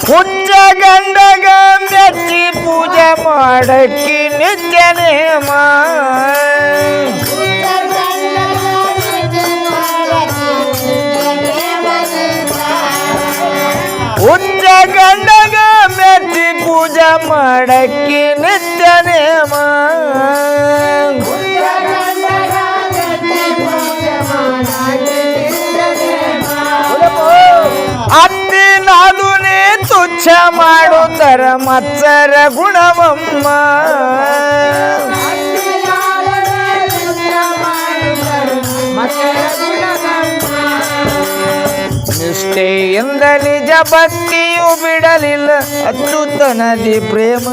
ಹುಚ್ಚ ಗಂಡಗ ಮೆಚ್ಚಿ ಪೂಜೆ ಮಾಡಕ್ಕಿ ನಿತ್ಯ ನೇಮ ಹುಚ್ಚ ಗಂಡಗ ಮೆಚ್ಚಿ ಪೂಜೆ ಮಾಡಕ್ಕಿ ನಿತ್ಯ ನೇಮ ಅತ್ತಿನಾದುನೇ ತುಚ್ಛ ಮಾಡುತ್ತರ ಮತ್ಸರ ಗುಣವಮ್ಮ ನಿಷ್ಠೆಯಿಂದ ನಿಜ ಭಕ್ತಿಯು ಬಿಡಲಿಲ್ಲ ಅಚ್ಯುತನದಿ ಪ್ರೇಮ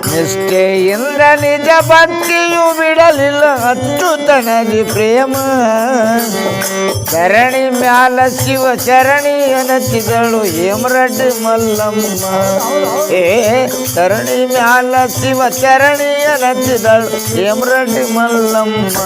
ನಿಷ್ಠೆಯಿಂದ ನಿಜ ಭಕ್ತಿಯು ಬಿಡಲಿಲ್ಲ ಅಚ್ಯುತನದಿ ಪ್ರೇಮ ಧರಣಿ ಮ್ಯಾಲ ಶಿವ ಚರಣಿ ಅನಚಿದಳು ಹೇಮರಡ್ಡಿ ಮಲ್ಲಮ್ಮ ಧರಣಿ ಮ್ಯಾಲ ಶಿವ ಚರಣಿ ಅನಚಿದಳು ಹೇಮರಡ್ಡಿ ಮಲ್ಲಮ್ಮ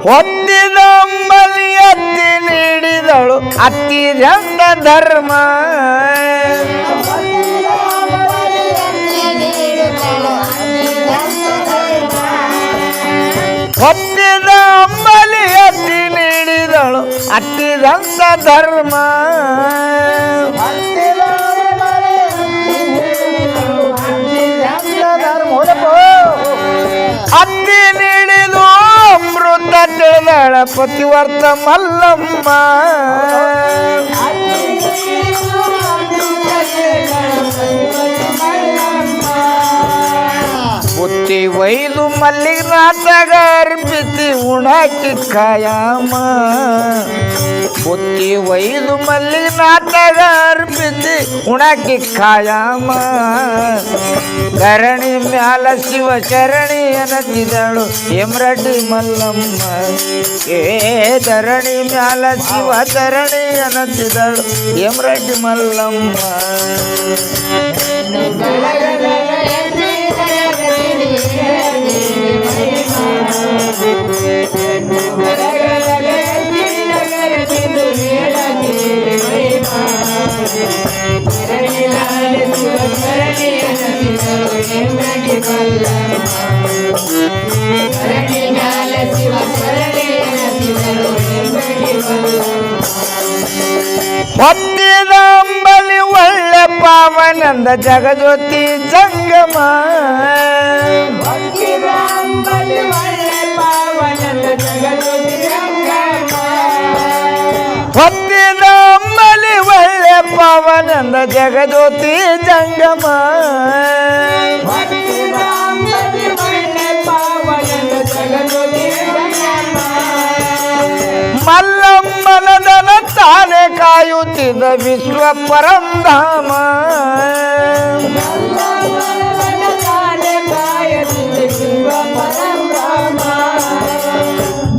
ಹೊತ್ತಿದ ಅಂಬಲಿ ಅತ್ತಿ ನೀಡಿದಳು ಅತ್ತಿದಂತ ಧರ್ಮ ಹೊತ್ತಿದ ಅಂಬಲಿ ಅತ್ತಿ ನೀಡಿದಳು ಅತ್ತಿದಂತ ಧರ್ಮ ಅತ್ತಿ ನೀಡಿದು ಅಮೃತ ತಿಳಿದಳ ಪತಿವರ್ತ ಮಲ್ಲಮ್ಮ ಬುತ್ತಿ ಒಯ್ದು ಮಲ್ಲಿನಾಥಗ ಅರ್ಪಿಸಿ ಉಣಾಕಿ ಖಾಯಮ್ಮ ಬುತ್ತಿ ಒಯ್ದು ಮಲ್ಲಿನಾಥಗ ಅರ್ಪಿಸಿ ಉಣಾಕಿ ಖಾಯಮ್ಮ ಧರಣಿ ಮ್ಯಾಲ ಶಿವ ಚರಣಿ ಅನಚಿದಳು ಹೇಮರಡ್ಡಿ ಮಲ್ಲಮ್ಮ ಧರಣಿ ಮ್ಯಾಲ ಶಿವ ಚರಣಿ ಅನಚಿದಳು ಹೇಮರಡ್ಡಿ ಮಲ್ಲಮ್ಮ ಹೊತ್ತಿದ ಅಂಬಲಿ ಒಳ್ಳೆ ಪಾವ ಪಾವನಂದ ಜಗಜ್ಯೋತಿ ಜಂಗಮ ಹೊತ್ತಿದ ಅಂಬಲಿ ಒಳ್ಳೆ ಪಾವನಂದ ಜಗಜ್ಯೋತಿ ಜಂಗಮ ಮಲ್ಲಮ್ಮನದನ ತಾನೆ ಕಾಯುತ್ತಿದ್ದ ವಿಶ್ವ ಪರಂಧಾಮ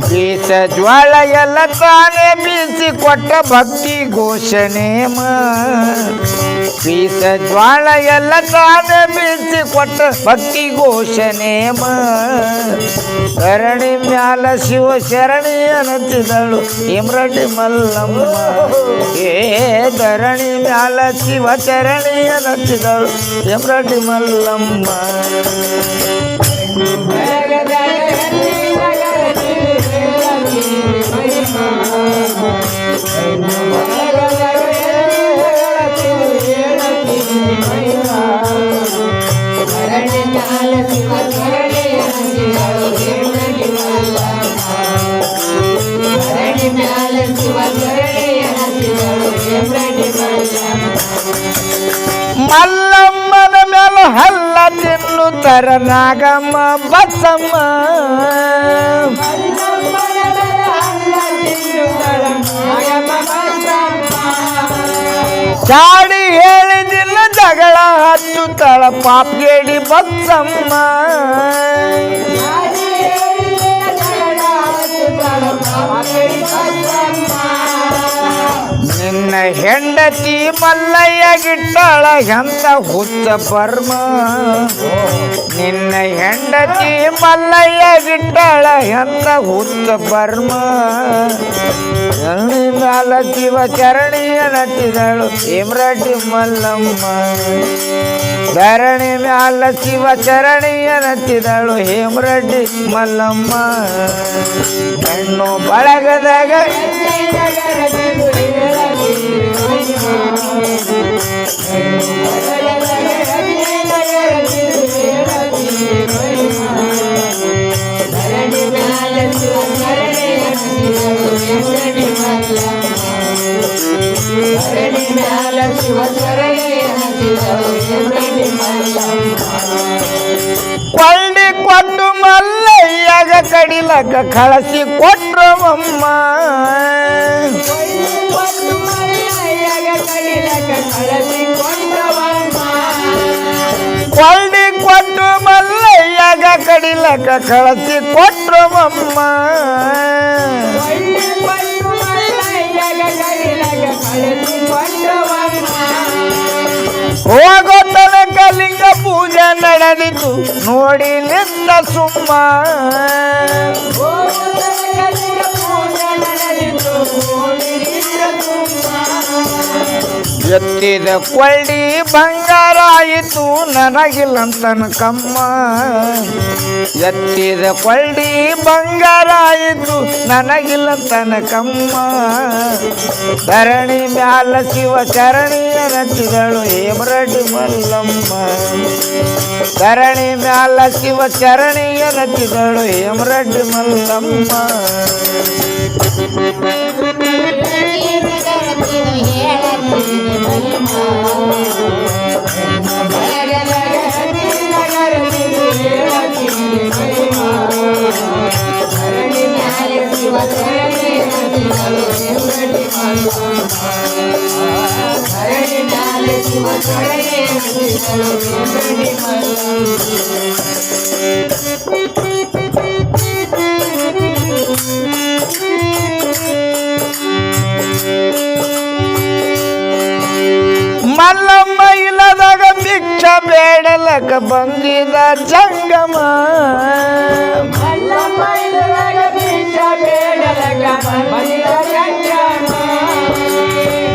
ಬೀಸ ಜ್ವಾಳ ಎಲ್ಲ ತಾನೇ ಬೀಸಿ ಕೊಟ್ಟ ಭಕ್ತಿ ಘೋಷಣೆಮ ಬೀಸ ಜ್ವಾಳ ಎಲ್ಲ ತಾನೇ ಬೀಸಿ ಕೊಟ್ಟ ಭಕ್ತಿ ಘೋಷಣೆಮ ಧರಣಿ ಮ್ಯಾಲ ಶಿವ ಶರಣಿ ಅನ್ನತಿದಳು ಹೇಮರೆಡ್ಡಿ ಮಲ್ಲಮ್ಮ ಏ ಧರಣಿ ಮ್ಯಾಲ ಶಿವ ಶರಣಿ ಅನ್ನತಿದಳು ಹೇಮರೆಡ್ಡಿ ಮಲ್ಲಮ್ಮ ಮಲ್ಲಮ್ಮನ ಮೇಲ ಹಲ್ಲ ತಿನ್ನುತ್ತರ ನಾಗಮ್ಮ ಬಸಮ್ಮ ಚಾಡಿ ಹೇಳಿದಿಲ್ಲ ಜಗಳ ಹಚ್ಚುತ್ತಳ ಪಾಪ್ಗೇಡಿ ಬಸಮ್ಮ ನಿನ್ನ ಹೆಂಡತಿ ಮಲ್ಲಯ್ಯ ಗಿಟ್ಟಾಳ ಎಂತ ಹುಚ್ಚ ಬರ್ಮ ನಿನ್ನ ಹೆಂಡತಿ ಮಲ್ಲಯ್ಯ ಗಿಟ್ಟಾಳ ಎಂತ ಹುಚ್ಚ ಬರ್ಮ ಧರಣಿ ಮ್ಯಾಲ ಶಿವ ಚರಣಿಯ ನಟಿದಳು ಹೇಮರೆಡ್ಡಿ ಮಲ್ಲಮ್ಮ ಧರಣಿ ಮ್ಯಾಲ ಶಿವ ಚರಣಿಯ ನಟಿದಳು ಹೇಮರೆಡ್ಡಿ ಮಲ್ಲಮ್ಮ ಹೆಣ್ಣು ಬಳಗದಾಗ ಕೊಳ್ಳಿ ಕೊಟ್ಟು ಮಲ್ಲಯ್ಯಗ ಕಡಿಲಕ ಕಳಸಿ ಕೊಟ್ರವಮ್ಮ ಕೊಳ್ಳಿ ಕೊಟ್ಟು ಮಲ್ಲಯ್ಯಗ ಕಡಿಲಕ ಕಳಸಿ ಕೊಟ್ರವಮ್ಮ ಹೋಗೋ ತನಕ ಲಿಂಗ ಪೂಜೆ ನಡೆದಿತು ನೋಡಿ ನಿಂತ ಸುಮ್ಮ ಎತ್ತಿದ ಕೊಳ್ಳಿ ಬಂಗಾರ ಆಯಿತು ನನಗಿಲ್ಲಂತನ ಕಮ್ಮ ಎತ್ತಿದ ಕೊಳ್ಳಿ ಬಂಗಾರ ಆಯಿತು ನನಗಿಲ್ಲಂತನ ಕಮ್ಮ ಧರಣಿ ಮ್ಯಾಲ ಶಿವ ಚರಣಿಯ ನಟಿದಳು ಹೇಮರೆಡ್ಡಿ ಮಲ್ಲಮ್ಮ ಧರಣಿ ಮ್ಯಾಲ ಶಿವ ಚರಣಿಯ ನಟಿದಳು ಹೇಮರೆಡ್ಡಿ ಮಲ್ಲಮ್ಮ ಮಲ್ಲಮ್ಮ ಇಲ್ಲದಾಗ ಭಿಕ್ಷ ಬೇಡಲಕ ಬಂದಿದ ಜಂಗಮ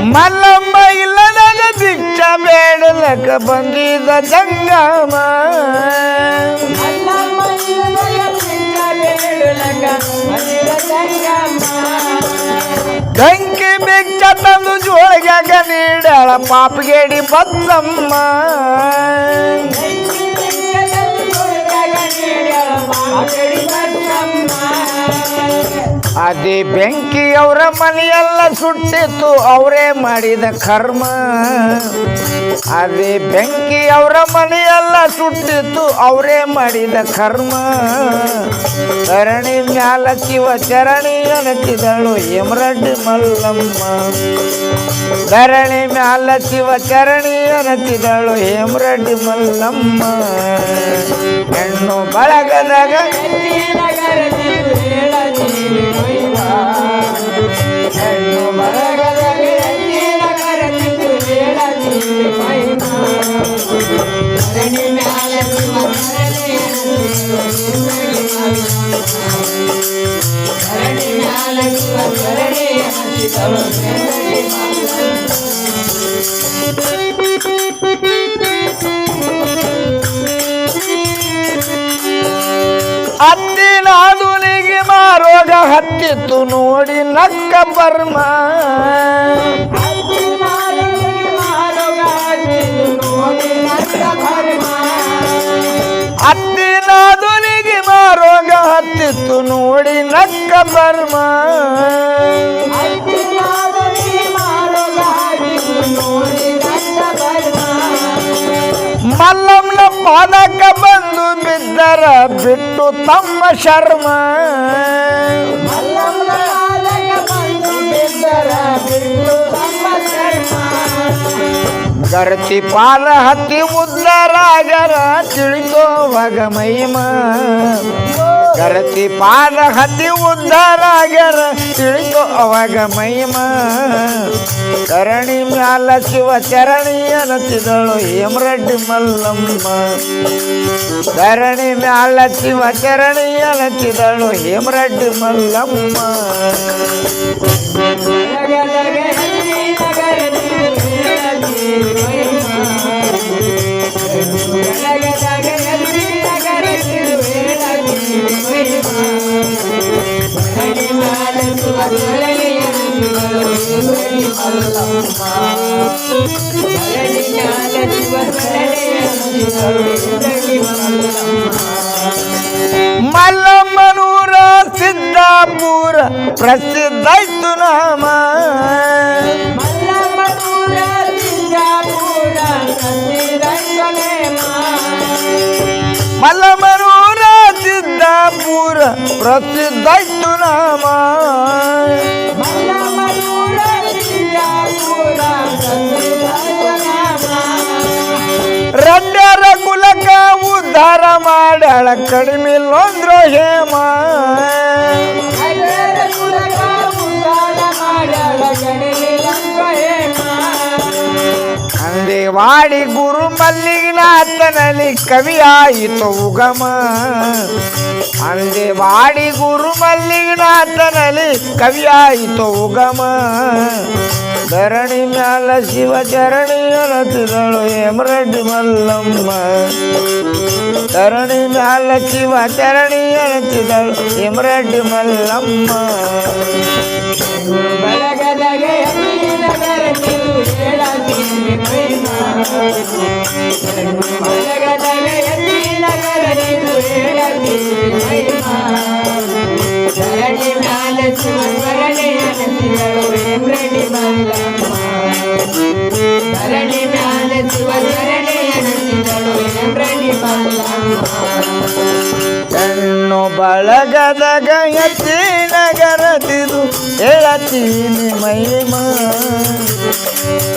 ಮಲ್ಲಮ್ಮ ಇಲ್ಲದಾಗ ಭಿಕ್ಷ ಬೇಡಲಕ ಬಂದಿದ ಜಂಗಮ ಬೆಂಕಿ ಬಿಚ್ಚ ತಂದು ಜೋಳಿಗ್ಯಾಗ ನೀಡ್ಯಾಳ ಪಾಪಗೇಡಿ ಬದ್ದಮ್ಮ ಅದೇ ಬೆಂಕಿ ಅವರ ಮನೆಯೆಲ್ಲ ಸುಟ್ಟಿತ್ತು ಅವರೇ ಮಾಡಿದ ಕರ್ಮ ಅದೇ ಬೆಂಕಿ ಅವರ ಮನೆಯೆಲ್ಲ ಸುಟ್ಟಿತ್ತು ಅವರೇ ಮಾಡಿದ ಕರ್ಮ ಧರಣಿ ಮ್ಯಾಲ ಶಿವ ಚರಣಿ ಅನತಿದಳು ಹೇಮರೆಡ್ಡಿ ಮಲ್ಲಮ್ಮ ಧರಣಿ ಮ್ಯಾಲ ಶಿವ ಚರಣಿ ಅನತಿದಳು ಹೇಮರೆಡ್ಡಿ ಮಲ್ಲಮ್ಮ ಹೆಣ್ಣು ಬಳಗದಾಗ ಹೆಣ್ಣು ಬಳಗದಾಗ ಅತ್ತಿನಾದುನಿಗೆ ಮಾರೋಗ ಹತ್ತಿತ್ತು ನೋಡಿ ನಕ್ಕ ಬರ್ಮ ಅತ್ತಿನಾದುನಿಗೆ ಮಾರೋಗ ಹತ್ತಿತ್ತು ನೋಡಿ ನಕ್ಕ ಬರ್ಮ ಮಲ್ಲಮ್ಮನ ಪಾದಕ ಬಂದು ಬಿದ್ದರ ಬಿಟ್ಟು ತಮ್ಮ ಶರ್ಮ ಗರತಿ ಪಾದ ಹತ್ತಿ ಉದ್ದರಾಗರ ತಿಳಿದೋವಾಗ ಮಹಿಮ ಗರತಿ ಪಾದ ಹತ್ತಿ ಉದ್ದರಾಗರ ತಿಳಿದೋ ಅವಾಗ ಮಹಿಮ ಧರಣಿ ಮ್ಯಾಲ ಶಿವ ಚರಣಿ ಅನತಿದಳು ಹೇಮರೆಡ್ಡಿ ಮಲ್ಲಮ್ಮ ಧರಣಿ ಮ್ಯಾಲ ಶಿವ ಚರಣಿ ಅನತಿದಳು ಹೇಮರೆಡ್ಡಿ ಮಲ್ಲಮ್ಮ ಮಲ್ಲಮ್ಮನೂರ ಸಿದ್ದಾಪುರ ಪ್ರಸಿದ್ಧ ಇತ್ತು ನಾಮ ಮಲ್ಲಮ್ಮನೂರ ಸಿದ್ದಾಪುರ ಪ್ರಸಿದ್ಧ ಇತ್ತು ನಾಮ ರಂಡ್ಯರ ಕುಲಕ ಉದ್ಧಾರ ಮಾಡ್ಯಾಳ ಕಡಿಮಿಲ್ಲೊಂದ್ರು ಹೇಮ ಅಂದೇವಾಡಿ ಗುರು ಮಲ್ಲಿನಾಥನಲ್ಲಿ ಕವಿಯಾಯಿತು ಉಗಮ ಅಂದೇವಾಡಿ ಗುರು ಮಲ್ಲಿನಾಥನಲ್ಲಿ ಕವಿಯಾಯಿತು ಉಗಮ ಧರಣಿ ಮ್ಯಾಲ ಶಿವ ಚರಣಿ ಅನತಿದಳು ಹೇಮರೆಡ್ಡಿ ಮಲ್ಲಮ್ಮ ಧರಣಿ ಮ್ಯಾಲ ಶಿವ ಚರಣಿ ಅನತಿದಳು ಹೇಮರೆಡ್ಡಿ ಮಲ್ಲಮ್ಮ ಹೆಣ್ಣು ಬಳಗದಾಗ ಎತ್ತಿ ನಗರದಿದು ಹೇಳತೀನಿ ಮಹಿಮ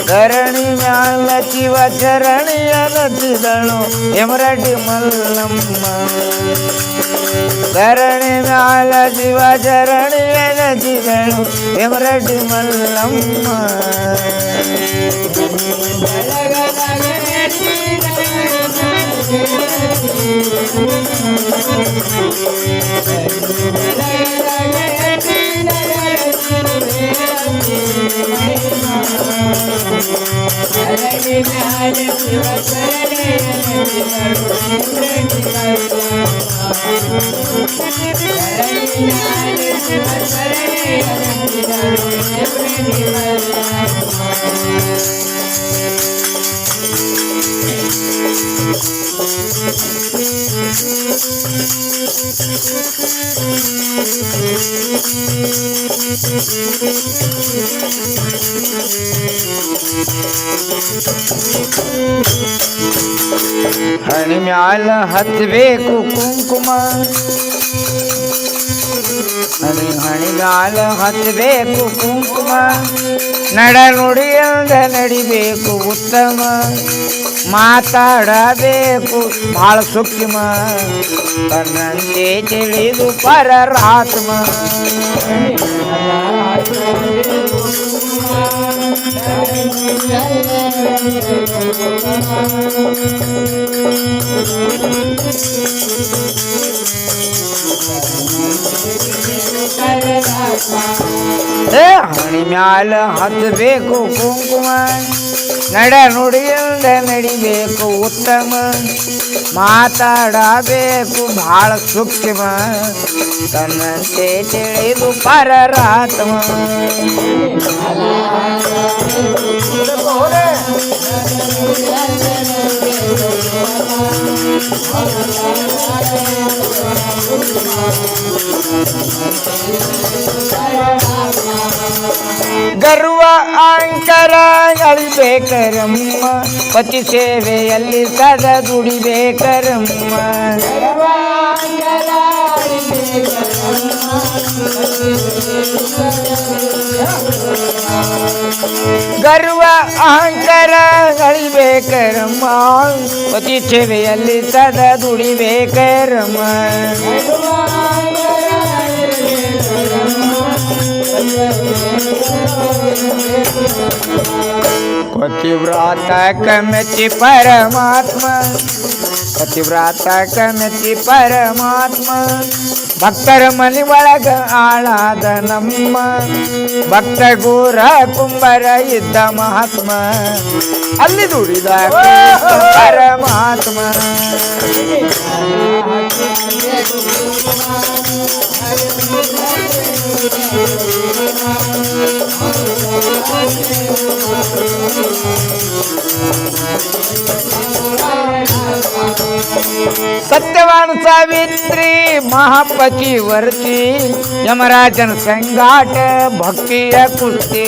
ಧರಣಿ ಮ್ಯಾಲ ಶಿವ ಚರಣಿ ಅನತಿದಳು ಹೇಮರೆಡ್ಡಿ ಮಲ್ಲಮ್ಮ ಧರಣಿ ಮ್ಯಾಲ ಶಿವ ಚರಣಿ ಅನತಿದಳು ಹೇಮರೆಡ್ಡಿ ಮಲ್ಲಮ್ಮ ಹಣಿ ಮ್ಯಾಲ ಹತ್ತಬೇಕು ಕುಂಕುಮ ಹಣಿ ಮ್ಯಾಲ ಹತ್ತಬೇಕು ಕುಂಕುಮ ನಡ ನುಡಿಯಿಂದ ನಡಿಬೇಕು ಉತ್ತಮ ಮಾತಾಡಬೇಕು ಭಾಳ ಸೂಕ್ಷ್ಮ ತನ್ನಂತೆ ತಿಳಿದು ಪರರಾತ್ಮ ಹಣಿ ಮ್ಯಾಲ ಹತ್ತಬೇಕು ಕುಂಕುಮ ನಡ ನುಡಿಯಿಂದ ನಡಿಬೇಕು ಉತ್ತಮ ಮಾತಾಡಬೇಕು ಭಾಳ ಸೂಕ್ಷ್ಮ ತನ್ನಂತೆ ತಿಳಿದು ಪರರಾತ್ಮ ಗರ್ವ ಅಹಂಕಾರ ಅಳಿಬೇಕರಮ್ಮ ಪತಿ ಸೇವೆಯಲ್ಲಿ ಸದಾ ದುಡಿಬೇಕರಮ್ಮ ಗರ್ವ ಅಹಂಕಾರ ಅಳಿಬೇಕರಮ್ಮ ಪತಿ ಸೇವೆಯಲ್ಲಿ ಸದಾ ದುಡಿಬೇಕರಮ್ಮ ಪತಿವ್ರತ ಕಮೆತಿ ಪರಮಾತ್ಮ ಪತಿವ್ರತ ಕಮೆತಿ ಪರಮಾತ್ಮ ಭಕ್ತರ ಮನೆ ಒಳಗ ಆಳಾದ ನಮ್ಮ ಭಕ್ತ ಗೋರ ಕುಂಬರ ಇದ್ದ ಮಹಾತ್ಮ ಅಲ್ಲಿ ದುಡಿದ ಪರಮಾತ್ಮ ಸತ್ಯವಾನ್ ಸಾವಿತ್ರಿ ಮಹಾಪತಿವರ್ತಿ ಯಮರಾಜನ ಸಂಗಾಟ ಭಕ್ತಿಯ ಕುಸ್ತಿ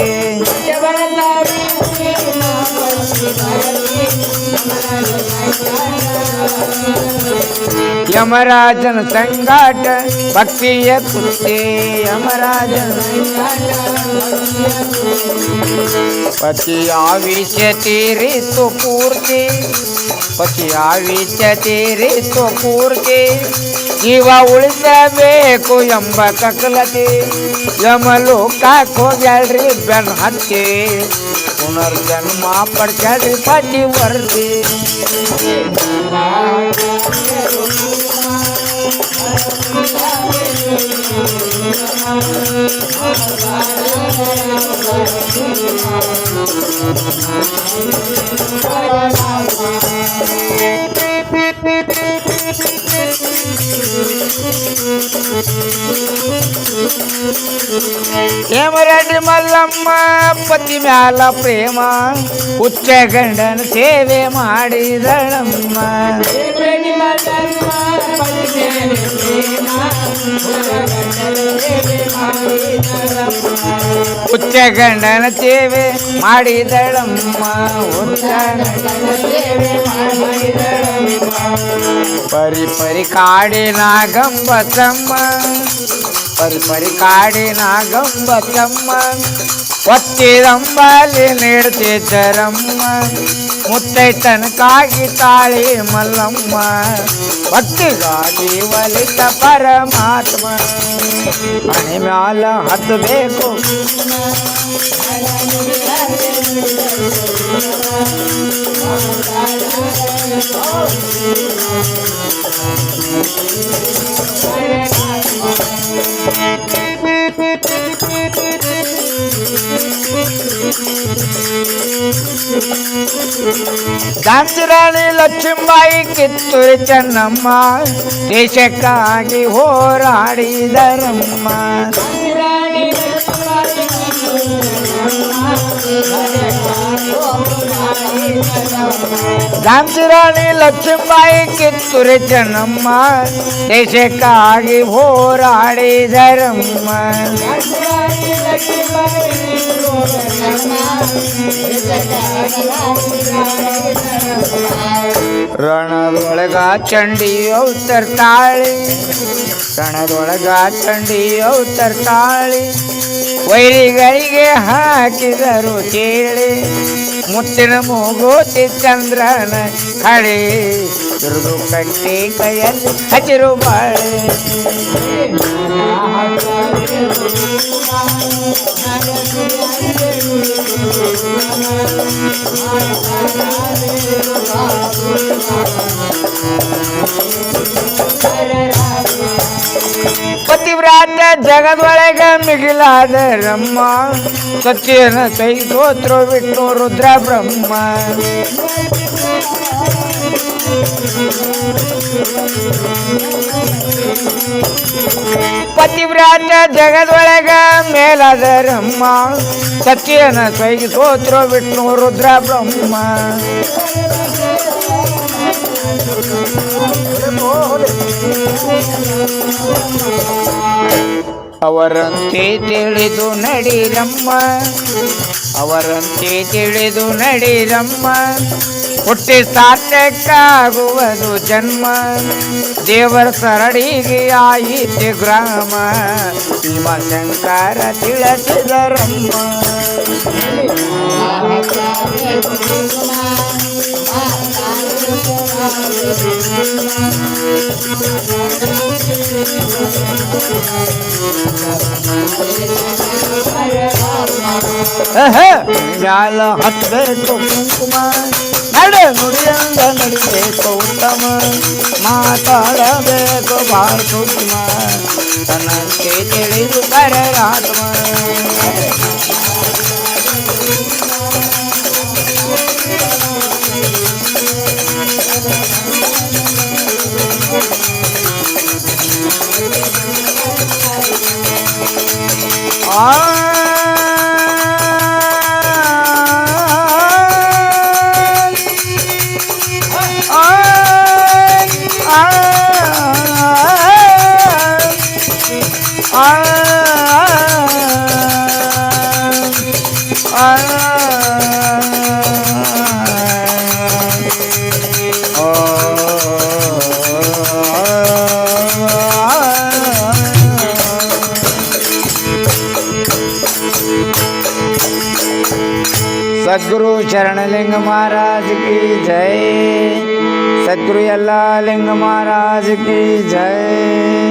ಯಮರಾಜನ ಸಂಗಾಟ ಭಕ್ತಿಯ ಕುಸ್ತಿ ಯಮರಾಜನ ಪತಿ ಆವಿಷ ತೀರಿತು ಪೂರ್ತಿ ಪತಿ ಆವಿಷ ತೀರಿತು ಪೂರ್ತಿ ಜೀವ ಉಳಿಸಬೇಕು ಎಂಬ ಕಕಲತಿ ಯಮಲೋಕಕ್ಕೆ ಹೋಗ್ಯಾಳ್ರಿ ಬೆನ್ ಹತ್ತಿ ಪುನರ್ಜನ್ಮ ಪಡ್ಸ್ಯಾಳ್ರಿ ಪತಿವರ್ತಿ ಹೇಮರೆಡ್ಡಿ ಮಲ್ಲಮ್ಮ ಪತಿ ಮ್ಯಾಲ ಪ್ರೇಮ ಹುಚ್ಚ ಗಂಡನ ಸೇವೆ ಮಾಡಿದಳಮ್ಮ ಹುಚ್ಚ ಗಂಡನ ಸೇವೆ ಮಾಡಿದಳಮ್ಮ ಪರಿ ಪರಿ ಕಾಡಿನ ಗಂಬತಮ್ಮ ಪರಿ ಪರಿ ಕಾಡಿನ ಗಂಬತಮ್ಮ ಒತ್ತಿದಂಬಲಿ ನೀಡ್ತಿದ್ದರಮ್ಮ ಮುತ್ತೈತನಕ್ಕಾಗಿ ತಾಳಿ ಮಲ್ಲಮ್ಮ ಭಕ್ತಿಗಾಗಿ ಒಲಿತ ಪರಮಾತ್ಮ ಹಣೆ ಮ್ಯಾಲ ಹತ್ತಬೇಕು ಝಾನ್ಸಿ ರಾಣಿ ಲಕ್ಷ್ಮೀಬಾಯಿ ಕಿತ್ತೂರು ಚೆನ್ನಮ್ಮ ದೇಶಕ್ಕಾಗಿ ಹೋರಾಡಿದರಮ್ಮ. ಝಾನ್ಸಿ ರಾಣಿ ಲಕ್ಷ್ಮೀಬಾಯಿ ಕಿತ್ತೂರು ಚೆನ್ನಮ್ಮ ದೇಶಕ್ಕಾಗಿ ಹೋರಾಡಿದರಮ್ಮ. ರಣದೊಳಗ ಚಂಡಿ ಅವತರ್ತಾಳಿ, ರಣದೊಳಗ ಚಂಡಿ ಅವತರ್ತಾಳಿ, ವೈರಿಗಳಿಗೆ ಹಾಕಿದರು ಕೇಳಿ, ಮುತ್ತಿನ ಮೂಗೋತಿ ಚಂದ್ರನ ಹಳಿ, ದುರ್ದು ಕಟ್ಟಿ ಕೈಯಲ್ಲಿ ಹಸಿರು ಬಾಳೆ. ಪತಿವ್ರಾತ ಜಗದೊಳಗ ಮಿಗಿಲಾದರಮ್ಮ, ಸತ್ಯನ ಕೈಗೋತ್ರ ವಿಷ್ಣು ರುದ್ರ ಬ್ರಹ್ಮ. ಪತಿವ್ರಾತ ಜಗದೊಳಗ ಮೇಲಾದರಮ್ಮ, ಸತ್ಯನ ಕೈಗೋತ್ರ ವಿಷ್ಣು ರುದ್ರ ಬ್ರಹ್ಮ. ಅವರಂತೆ ತಿಳಿದು ನಡಿರಮ್ಮ, ಅವರಂತೆ ತಿಳಿದು ನಡಿರಮ್ಮ, ಹುಟ್ಟಿ ಸಾರ್ಥಕ್ಕಾಗುವುದು ಜನ್ಮ, ದೇವರ ಸರಡಿಗೆ ಆಯಿತು ಗ್ರಾಮ, ಭೀಮಶಂಕರ ತಿಳಿಸಿದರಮ್ಮ. ಮ್ಯಾಲ ಹತ್ತಬೇಕು ಕುಂಕುಮ, ನಡೆ ನುಡಿಯಂಗ ನಡಿಬೇಕು ಉತ್ತಮ, ಮಾತಾಡಬೇಕು ಬಾಳ ಸೂಕ್ಷ್ಮ, ತನ್ನಂತೆ ತಿಳಿದು ಪರರಾತ್ಮ. सद्गुरु शरणलिंग महाराज की जय। सद्गुरु यल्लालिंग महाराज की जय।